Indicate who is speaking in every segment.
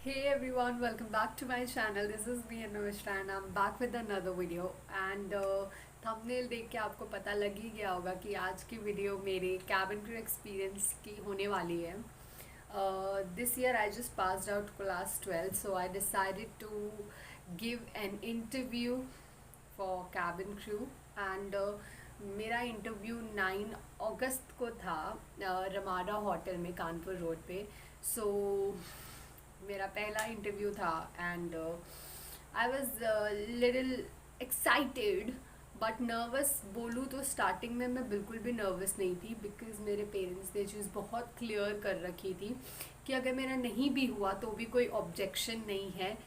Speaker 1: Hey everyone, welcome back to my channel. This is me Anusha and I'm back with another video. And thumbnail देख के आपको पता लग ही गया होगा कि आज की वीडियो मेरे cabin crew एक्सपीरियंस की होने वाली है. This year I just passed out class 12, so I decided to give an interview for cabin crew. And मेरा इंटरव्यू 9 अगस्त को था रमाडा होटल में कानपुर रोड पे. सो मेरा पहला इंटरव्यू था and I was little excited but nervous बोलूँ तो स्टार्टिंग में मैं बिल्कुल भी नर्वस नहीं थी बिकॉज मेरे पेरेंट्स ने चीज़ बहुत क्लियर कर रखी थी कि अगर मेरा नहीं भी हुआ तो भी कोई ऑब्जेक्शन नहीं है,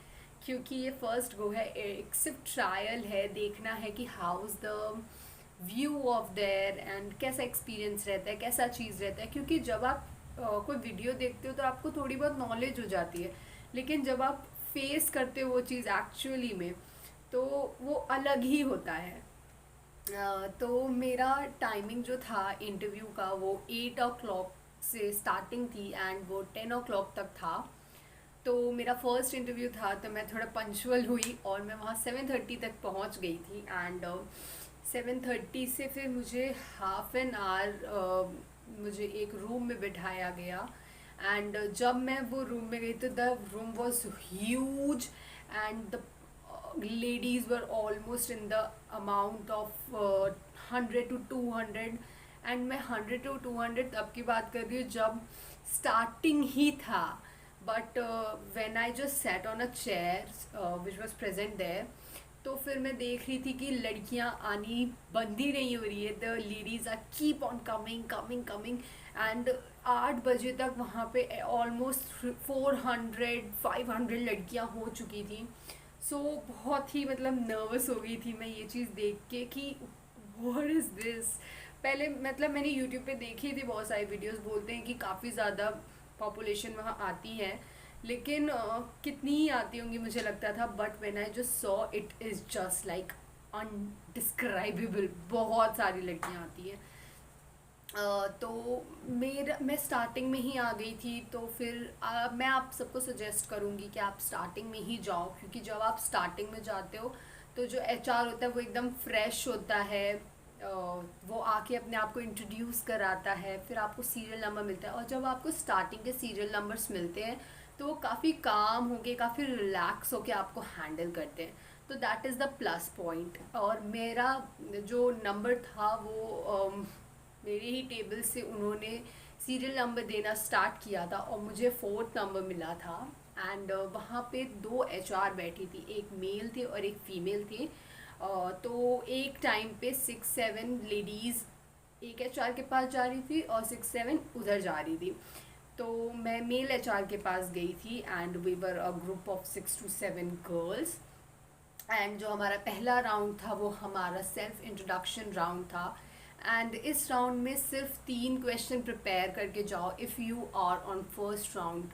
Speaker 1: क्योंकि ये फर्स्ट गो है, एक सिर्फ ट्रायल है, देखना है कि house the view of their and कैसा एक्सपीरियंस रहता है, कैसा चीज़ रहता है. क्योंकि जब आप कोई वीडियो देखते हो तो आपको थोड़ी बहुत नॉलेज हो जाती है, लेकिन जब आप फेस करते हो वो चीज़ एक्चुअली में तो वो अलग ही होता है. तो मेरा टाइमिंग जो था इंटरव्यू का वो 8 o'clock से स्टार्टिंग थी एंड वो 10 o'clock तक था. तो मेरा फर्स्ट इंटरव्यू था तो मैं थोड़ा पंचुअल हुई और मैं वहाँ 7:30 तक पहुँच गई थी. एंड 7:30 से फिर मुझे हाफ एन आवर मुझे एक रूम में बिठाया गया. एंड जब मैं वो रूम में गई तो the room was huge and the ladies were almost in the amount of 100 to 200. And मैं 100 to 200 तब की बात कर रही हूँ जब स्टार्टिंग ही था. But when I just set on a chair which was present there, तो फिर मैं देख रही थी कि लड़कियां आनी बंद ही नहीं हो रही है. The ladies are keep on coming coming coming. And 8 बजे तक वहाँ पे ऑलमोस्ट 400-500 लड़कियाँ हो चुकी थी. सो बहुत ही मतलब नर्वस हो गई थी मैं ये चीज़ देख के कि व्हाट इज़ दिस. पहले मतलब मैंने यूट्यूब पे देखी थी बहुत सारी वीडियोस, बोलते हैं कि काफ़ी ज़्यादा पॉपुलेशन वहाँ आती है, लेकिन कितनी ही आती होंगी मुझे लगता था. But when I just saw it is just like indescribable. बहुत सारी लड़कियाँ आती हैं. तो मैं स्टार्टिंग में ही आ गई थी. तो फिर मैं आप सबको सजेस्ट करूँगी कि आप स्टार्टिंग में ही जाओ, क्योंकि जब आप स्टार्टिंग में जाते हो तो जो एचआर होता है वो एकदम फ्रेश होता है. वो आके अपने आप को इंट्रोड्यूस कराता है, फिर आपको सीरियल नंबर मिलता है. और जब आपको स्टार्टिंग के सीरियल नंबर्स मिलते हैं तो वो काफ़ी काम होके काफ़ी रिलैक्स होके आपको हैंडल करते हैं. तो that is the plus point. और मेरा जो नंबर था वो मेरे ही टेबल से उन्होंने सीरियल नंबर देना स्टार्ट किया था और मुझे 4th नंबर मिला था. एंड वहाँ पे 2 HR बैठी थी, एक मेल थे और एक फीमेल थी. तो एक टाइम पे 6-7 लेडीज़ एक HR के पास जा रही थी और 6-7 उधर जा रही थी. तो मैं मेल HR के पास गई थी and we were a group of 6 to 7 girls. And जो हमारा पहला राउंड था वो हमारा सेल्फ इंट्रोडक्शन राउंड था. एंड इस राउंड में सिर्फ 3 क्वेश्चन प्रिपेयर करके जाओ. If you are on first round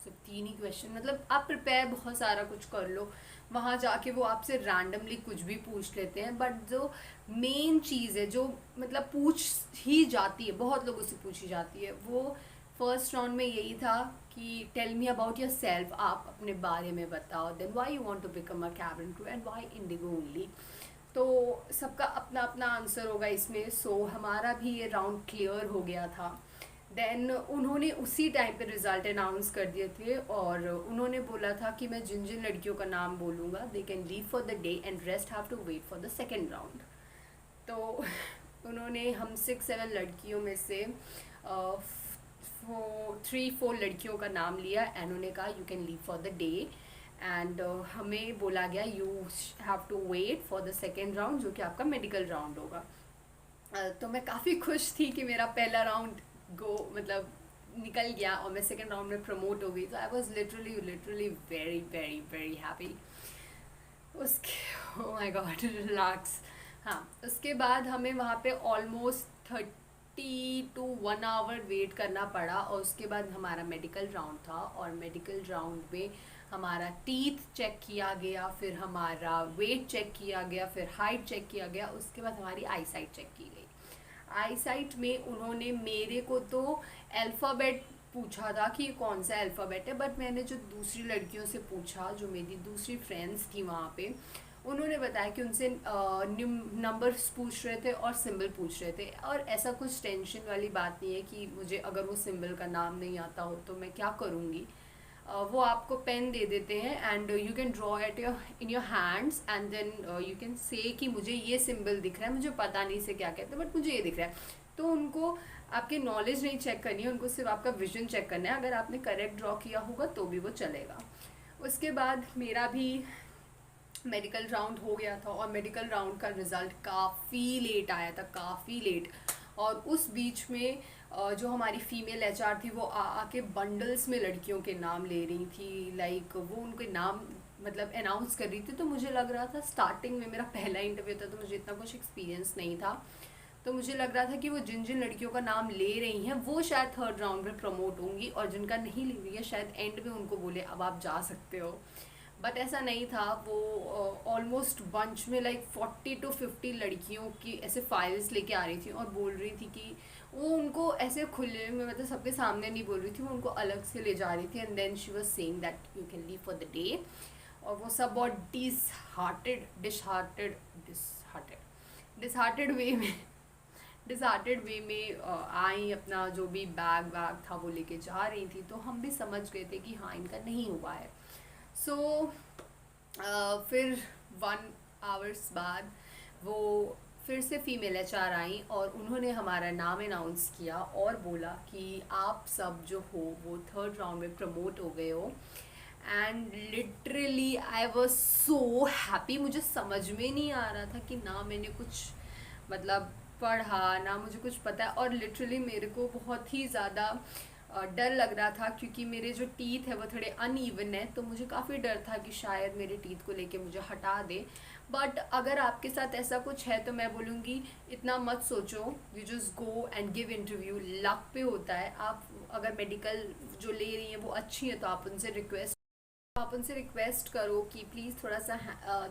Speaker 1: सिर्फ 3 ही क्वेश्चन, मतलब आप प्रिपेयर बहुत सारा कुछ कर लो. वहाँ जाके वो आपसे रैंडमली कुछ भी पूछ लेते हैं, बट जो मेन चीज़ है जो मतलब पूछ ही जाती है, बहुत लोगों से पूछी जाती है, वो फर्स्ट राउंड में यही था कि tell me about yourself, आप अपने बारे में बताओ. Then why you want to become a cabin crew and why IndiGo only. तो सबका अपना अपना आंसर होगा इसमें. सो हमारा भी ये राउंड क्लियर हो गया था. देन उन्होंने उसी टाइम पे रिज़ल्ट अनाउंस कर दिए थे और उन्होंने बोला था कि मैं जिन जिन लड़कियों का नाम बोलूँगा they can leave for the day and rest have to wait for the second round. तो उन्होंने हम 6-7 लड़कियों में से 3-4 लड़कियों का नाम लिया एंड उन्होंने कहा you can leave for the day. And हमें बोला गया you have to wait for the second round, जो कि आपका मेडिकल राउंड होगा. तो मैं काफ़ी खुश थी कि मेरा पहला राउंड मतलब निकल गया और मैं सेकेंड राउंड में प्रमोट हो गई. तो I was literally literally very very very happy. उसके ओह माय गॉड रिलैक्स. हाँ, उसके बाद हमें वहाँ पे ऑलमोस्ट 30 to 1 hour वेट करना पड़ा और उसके बाद हमारा मेडिकल राउंड था. और मेडिकल राउंड में हमारा टीथ चेक किया गया, फिर हमारा वेट चेक किया गया, फिर हाइट चेक किया गया, उसके बाद हमारी आई साइट चेक की गई. आई साइट में उन्होंने मेरे को तो अल्फ़ाबेट पूछा था कि ये कौन सा अल्फ़ाबेट है, बट मैंने जो दूसरी लड़कियों से पूछा, जो मेरी दूसरी फ्रेंड्स थी वहाँ पे, उन्होंने बताया कि उनसे नंबर्स पूछ रहे थे और सिंबल पूछ रहे थे। और ऐसा कुछ टेंशन वाली बात नहीं है कि मुझे अगर वो सिंबल का नाम नहीं आता हो तो मैं क्या करूँगी। वो आपको पेन दे देते हैं and you can draw at your in your hands and then you can say कि मुझे ये सिंबल दिख रहा है, मुझे पता नहीं से क्या कहते हैं बट मुझे ये दिख रहा है। तो उनको आपकी नॉलेज नहीं चेक करनी है, उनको सिर्फ आपका विजन चेक करना है। अगर आपने करेक्ट ड्रॉ किया होगा तो भी वो चलेगा। उसके बाद मेरा भी मेडिकल राउंड हो गया था और मेडिकल राउंड का रिज़ल्ट काफ़ी लेट आया था, काफ़ी लेट। और उस बीच में जो हमारी फीमेल एचआर थी वो आके बंडल्स में लड़कियों के नाम ले रही थी, लाइक वो उनके नाम मतलब अनाउंस कर रही थी। तो मुझे लग रहा था, स्टार्टिंग में मेरा पहला इंटरव्यू था तो मुझे इतना कुछ एक्सपीरियंस नहीं था, तो मुझे लग रहा था कि वो जिन जिन लड़कियों का नाम ले रही हैं वो शायद थर्ड राउंड में प्रमोट होंगी और जिनका नहीं ले रही है शायद एंड में उनको बोले अब आप जा सकते हो। बट ऐसा नहीं था। वो ऑलमोस्ट बंच में लाइक 40 to 50 लड़कियों की ऐसे फाइल्स लेके आ रही थी और बोल रही थी कि वो उनको ऐसे खुले में मतलब सबके सामने नहीं बोल रही थी, वो उनको अलग से ले जा रही थी and then she was saying that you can leave for the day. और वो सब बहुत डिसहार्टेड वे में डिसहार्टेड वे में आई, अपना जो भी बैग वैग था वो लेके जा रही थी। तो हम भी समझ गए थे कि हाँ इनका नहीं हुआ है। सो फिर 1 आवर्स बाद वो फिर से फीमेल एचआर आई और उन्होंने हमारा नाम अनाउंस किया और बोला कि आप सब जो हो वो थर्ड राउंड में प्रमोट हो गए हो। And literally I was so happy. मुझे समझ में नहीं आ रहा था कि ना मैंने कुछ मतलब पढ़ा ना मुझे कुछ पता है, और लिटरली मेरे को बहुत ही ज़्यादा डर लग रहा था क्योंकि मेरे जो टीथ है वो थोड़े अनइवन है, तो मुझे काफ़ी डर था कि शायद मेरे टीथ को लेके मुझे हटा दे। बट अगर आपके साथ ऐसा कुछ है तो मैं बोलूँगी इतना मत सोचो, you just go and give interview. Luck पे होता है। आप अगर मेडिकल जो ले रही हैं वो अच्छी है तो आप उनसे रिक्वेस्ट करो कि प्लीज़ थोड़ा सा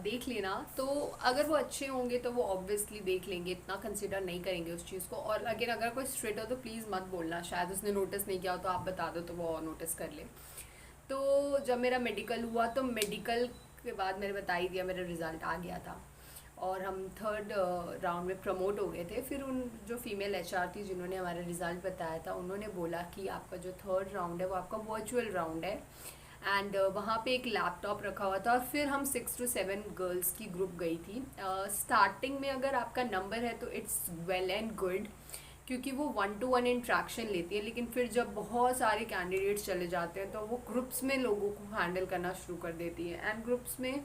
Speaker 1: देख लेना। तो अगर वो अच्छे होंगे तो वो ऑब्वियसली देख लेंगे, इतना कंसिडर नहीं करेंगे उस चीज़ को। और अगर कोई स्ट्रेट हो तो प्लीज़ मत बोलना, शायद उसने नोटिस नहीं किया हो तो आप बता दो तो वो और नोटिस कर ले। तो जब मेरा मेडिकल हुआ तो मेडिकल के बाद मैंने बता ही दिया, मेरा रिज़ल्ट आ गया था और हम थर्ड राउंड में प्रमोट हो गए थे। फिर उन जो फीमेल एचआर थी जिन्होंने हमारा रिज़ल्ट बताया था उन्होंने बोला कि आपका जो थर्ड राउंड है वो आपका वर्चुअल राउंड है एंड वहाँ पे एक लैपटॉप रखा हुआ था। और फिर हम 6 to 7 गर्ल्स की ग्रुप गई थी। स्टार्टिंग में अगर आपका नंबर है तो इट्स वेल एंड गुड क्योंकि वो 1-to-1 इंट्रैक्शन लेती है, लेकिन फिर जब बहुत सारे कैंडिडेट्स चले जाते हैं तो वो ग्रुप्स में लोगों को हैंडल करना शुरू कर देती है एंड ग्रुप्स में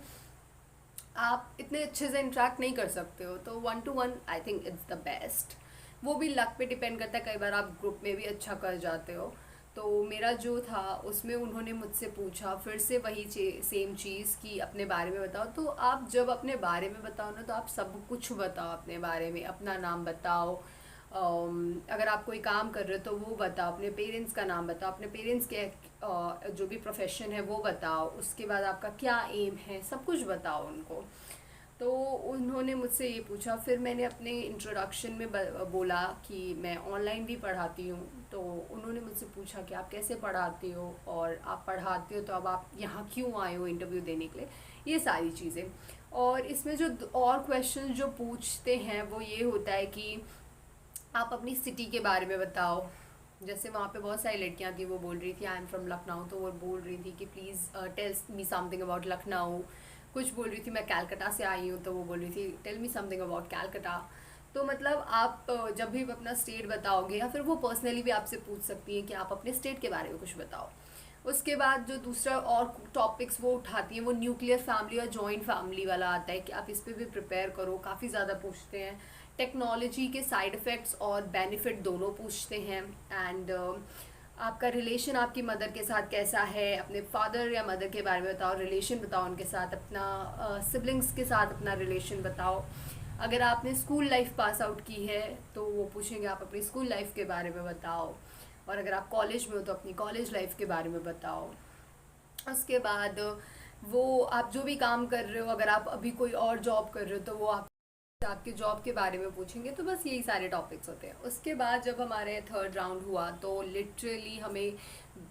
Speaker 1: आप इतने अच्छे से इंटरेक्ट नहीं कर सकते हो। तो 1-to-1 I think it's the best. वो भी लक पे डिपेंड करता है, कई बार आप ग्रुप में भी अच्छा कर जाते हो। तो मेरा जो था उसमें उन्होंने मुझसे पूछा फिर से वही सेम चीज़ कि अपने बारे में बताओ। तो आप जब अपने बारे में बताओ ना तो आप सब कुछ बताओ अपने बारे में, अपना नाम बताओ, अगर आप कोई काम कर रहे हो तो वो बताओ, अपने पेरेंट्स का नाम बताओ, अपने पेरेंट्स के जो भी प्रोफेशन है वो बताओ, उसके बाद आपका क्या एम है, सब कुछ बताओ उनको। तो उन्होंने मुझसे ये पूछा। फिर मैंने अपने इंट्रोडक्शन में बोला कि मैं ऑनलाइन भी पढ़ाती हूँ। तो उन्होंने मुझसे पूछा कि आप कैसे पढ़ाती हो और आप पढ़ाती हो तो अब आप यहाँ क्यों आए हो इंटरव्यू देने के लिए, ये सारी चीज़ें। और इसमें जो और क्वेश्चन जो पूछते हैं वो ये होता है कि आप अपनी सिटी के बारे में बताओ। जैसे वहाँ पे बहुत सारी लड़कियाँ थी, वो बोल रही थी आई एम फ्रॉम लखनऊ, तो वो बोल रही थी कि please tell me something about Lucknow. कुछ बोल रही थी मैं कैलकटा से आई हूँ तो वो बोल रही थी tell me something about Calcutta. तो मतलब आप जब भी अपना स्टेट बताओगे या फिर वो पर्सनली भी आपसे पूछ सकती हैं कि आप अपने स्टेट के बारे में कुछ बताओ। उसके बाद जो दूसरा और टॉपिक्स वो उठाती हैं वो न्यूक्लियर फैमिली और जॉइंट फैमिली वाला आता है कि आप इस पर भी प्रिपेयर करो, काफ़ी ज़्यादा पूछते हैं। टेक्नोलॉजी के साइड इफ़ेक्ट्स और बेनिफिट दोनों पूछते हैं एंड आपका रिलेशन आपकी मदर के साथ कैसा है, अपने फादर या मदर के बारे में बताओ, रिलेशन बताओ उनके साथ, अपना सिबलिंग्स के साथ अपना रिलेशन बताओ। अगर आपने स्कूल लाइफ पास आउट की है तो वो पूछेंगे आप अपनी स्कूल लाइफ के बारे में बताओ, और अगर आप कॉलेज में हो तो अपनी कॉलेज लाइफ के बारे में बताओ। उसके बाद वो आप जो भी काम कर रहे हो, अगर आप अभी कोई और जॉब कर रहे हो तो वो आप आपके जॉब के बारे में पूछेंगे, तो बस यही सारे टॉपिक्स होते हैं। उसके बाद जब हमारे थर्ड राउंड हुआ तो लिटरली हमें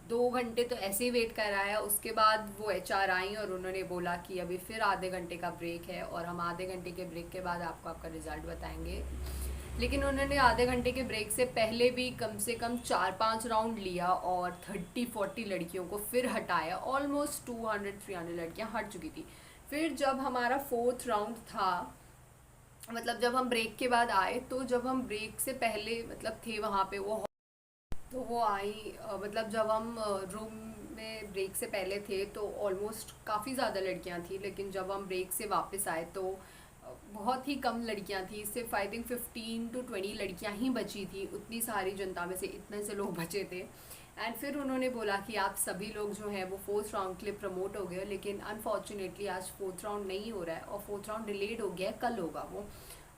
Speaker 1: 2 घंटे तो ऐसे ही वेट कराया। उसके बाद वो एचआर आई और उन्होंने बोला कि अभी फिर आधे घंटे का ब्रेक है और हम आधे घंटे के ब्रेक के बाद आपको आपका रिजल्ट बताएंगे। लेकिन उन्होंने आधे घंटे के ब्रेक से पहले भी कम से कम 4-5 राउंड लिया और 30-40 लड़कियों को फिर हटाया। ऑलमोस्ट 200-300 लड़कियां हट चुकी थी। फिर जब हमारा फोर्थ राउंड था, मतलब जब हम ब्रेक के बाद आए, तो जब हम ब्रेक से पहले मतलब थे वहाँ पे वो, तो वो आई मतलब जब हम रूम में ब्रेक से पहले थे तो ऑलमोस्ट काफ़ी ज़्यादा लड़कियाँ थी। लेकिन जब हम ब्रेक से वापस आए तो बहुत ही कम लड़कियाँ थी। सिर्फ आई थिंक 15-20 लड़कियाँ ही बची थी, उतनी सारी जनता में से इतने से लोग बचे थे। एंड फिर उन्होंने बोला कि आप सभी लोग जो हैं वो फोर्थ राउंड के लिए प्रमोट हो गए, लेकिन अनफॉर्चुनेटली आज फोर्थ राउंड नहीं हो रहा है और फोर्थ राउंड डिलेड हो गया है, कल होगा वो।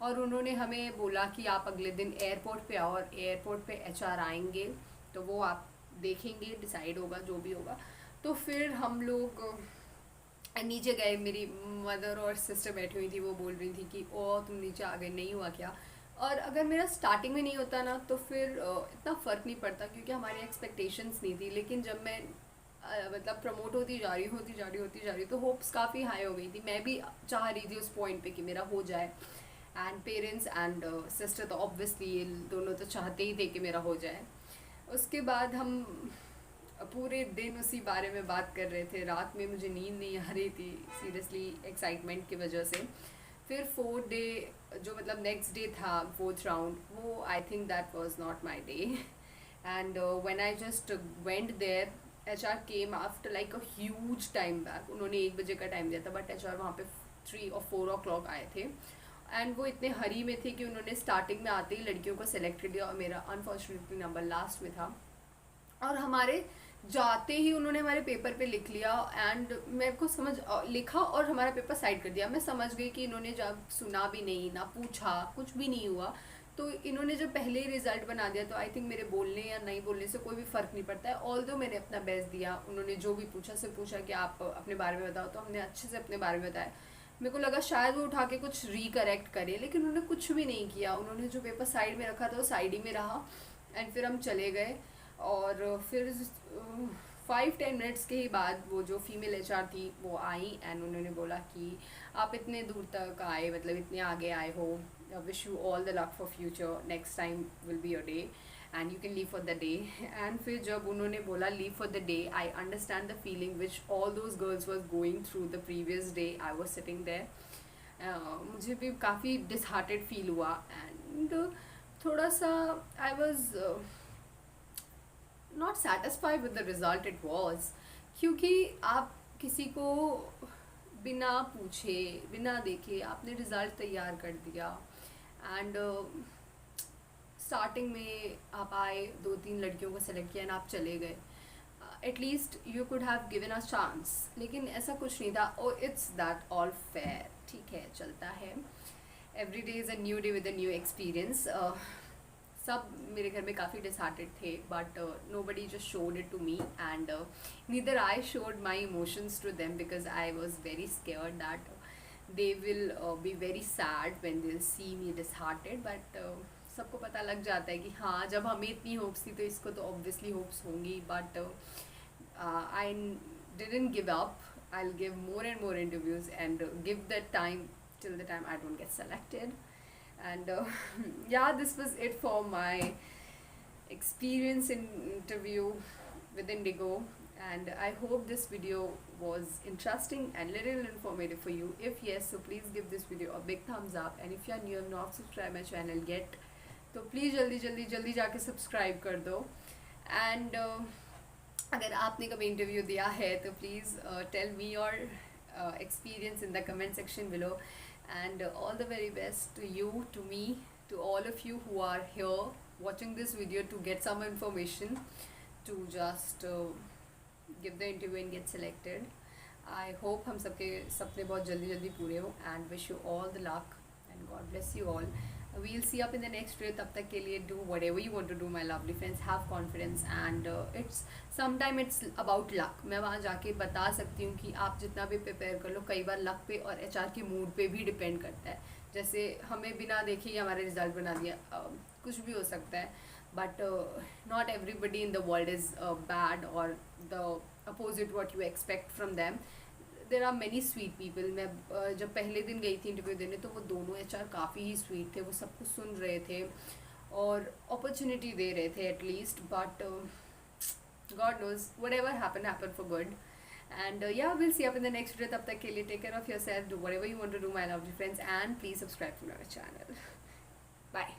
Speaker 1: और उन्होंने हमें बोला कि आप अगले दिन एयरपोर्ट पे आओ और एयरपोर्ट पे एचआर आएंगे, तो वो आप देखेंगे, डिसाइड होगा जो भी होगा। तो फिर हम लोग नीचे गए। मेरी मदर और सिस्टर बैठी हुई थी, वो बोल रही थी कि ओ तुम नीचे आ गए, नहीं हुआ क्या। और अगर मेरा स्टार्टिंग में नहीं होता ना तो फिर इतना फ़र्क नहीं पड़ता, क्योंकि हमारी एक्सपेक्टेशंस नहीं थी। लेकिन जब मैं मतलब प्रमोट होती जा रही तो होप्स काफ़ी हाई हो गई थी। मैं भी चाह रही थी उस पॉइंट पे कि मेरा हो जाए। एंड पेरेंट्स एंड सिस्टर तो ऑब्वियसली ये दोनों तो चाहते ही थे कि मेरा हो जाए। उसके बाद हम पूरे दिन उसी बारे में बात कर रहे थे। रात में मुझे नींद नहीं आ रही थी सीरियसली, एक्साइटमेंट की वजह से। फिर फोर्थ डे जो मतलब नेक्स्ट डे था, फोर्थ राउंड, वो I think that was not my day. And when I just went there, HR came after like a huge time back. उन्होंने 1 बजे का टाइम दिया था, बट एचआर वहाँ पे 3 और 4 ओ क्लॉक आए थे। एंड वो इतने हरी में थे कि उन्होंने स्टार्टिंग में आते ही लड़कियों को सेलेक्ट कर दिया और मेरा अनफॉर्चुनेटली नंबर लास्ट में था। और हमारे जाते ही उन्होंने हमारे पेपर पे लिख लिया। एंड मेरे को समझ लिखा और हमारा पेपर साइड कर दिया। मैं समझ गई कि इन्होंने जब सुना भी नहीं, ना पूछा, कुछ भी नहीं हुआ। तो इन्होंने जब पहले ही रिजल्ट बना दिया तो आई थिंक मेरे बोलने या नहीं बोलने से कोई भी फ़र्क नहीं पड़ता है। ऑल्दो मैंने अपना बेस्ट दिया। उन्होंने जो भी पूछा, सिर्फ पूछा कि आप अपने बारे में बताओ, तो हमने अच्छे से अपने बारे में बताया। मेरे को लगा शायद वो उठा के कुछ रिकरेक्ट करे, लेकिन उन्होंने कुछ भी नहीं किया। उन्होंने जो पेपर साइड में रखा था वो साइड ही में रहा। एंड फिर हम चले गए। और फिर 5-10 मिनट्स के ही बाद वो जो फीमेल एचआर थी वो आई एंड उन्होंने बोला कि आप इतने दूर तक आए, मतलब इतने आगे आए हो, wish you all the luck for future, next time will be your day and you can leave for the day. And फिर जब उन्होंने बोला leave for the day, I understand the feeling which all those girls was going through the previous day I was sitting there. मुझे भी काफ़ी disheartened feel हुआ। And थोड़ा सा I was not satisfied with the result it was, क्योंकि आप किसी को बिना पूछे, बिना देखे आपने रिज़ल्ट तैयार कर दिया। एंड स्टार्टिंग में आप आए, 2-3 लड़कियों को सेलेक्ट किया एंड आप चले गए। At least you could have given a chance, लेकिन ऐसा कुछ नहीं था। Oh it's that all fair, ठीक है, चलता है। Every day is a new day with a new experience. सब मेरे घर में काफ़ी डिसहार्टेड थे, but nobody just showed it to me and neither I showed my emotions to them, because I was very scared that they will be very sad when they'll see me disheartened, but सबको पता लग जाता है कि हाँ, जब हमें इतनी होप्स थी तो इसको तो ऑब्वियसली होप्स होंगी। But I didn't give up. I'll give more and more interviews and give the time till the time I don't get selected. And yeah, this was it for my experience in interview with Indigo. And I hope this video was interesting and little informative for you. If yes, so please give this video a big thumbs up, and if you are new and not subscribe my channel yet, तो please जल्दी जल्दी जल्दी जाके subscribe कर दो। And अगर आपने कभी इंटरव्यू दिया है तो please tell me your experience in the comment section below. And all the very best to you, to me, to all of you who are here watching this video to get some information to just give the interview and get selected. I hope हम सबके सपने बहुत जल्दी जल्दी पूरे हो, and wish you all the luck and God bless you all. we'll see up in the next video. तब तक के लिए do whatever you want to do, my lovely friends. Have confidence and it's about luck. मैं वहाँ जाके बता सकती हूँ कि आप जितना भी प्रिपेयर कर लो, कई बार लक पे और एचआर के मूड पे भी डिपेंड करता है. जैसे हमें बिना देखे ही हमारे रिजल्ट बना दिया, कुछ भी हो सकता है. But not everybody in the world is bad और the opposite what you expect from them. There are many sweet people. मैं जब पहले दिन गई थी इंटरव्यू देने, तो वो दोनों एचआर काफ़ी ही स्वीट थे. वो सब कुछ सुन रहे थे और अपॉर्चुनिटी दे रहे थे at least. But god knows, whatever happen for good. And yeah, we'll see up in the next video. तब तक के लिए take care of yourself, do whatever you want to do, my lovely friends, and please subscribe to our channel. Bye.